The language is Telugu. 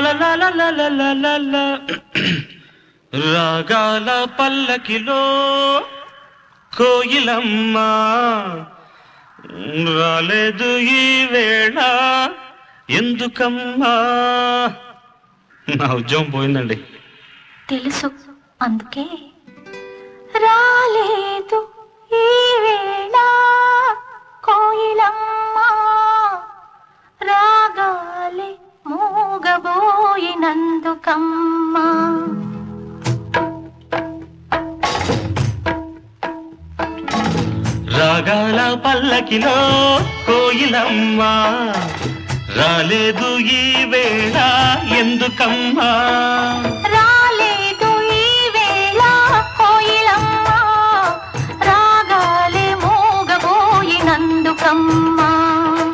లలలలలలలల. రాగాల పల్లకిలో కోయిలమ్మ రాలేదు ఈ వేళ ఎందుకమ్మా. నా ఉద్యోగం పోయిందండి. తెలుసు, అందుకే రాలేదు ఈ వేళ కోయిలమ్మ రాగాలే మూగబోయినందుకమ్మా. రాగాల పల్లకిలో కోయిలమ్మ రాలేదు ఈ వేళ ఎందుకమ్మా.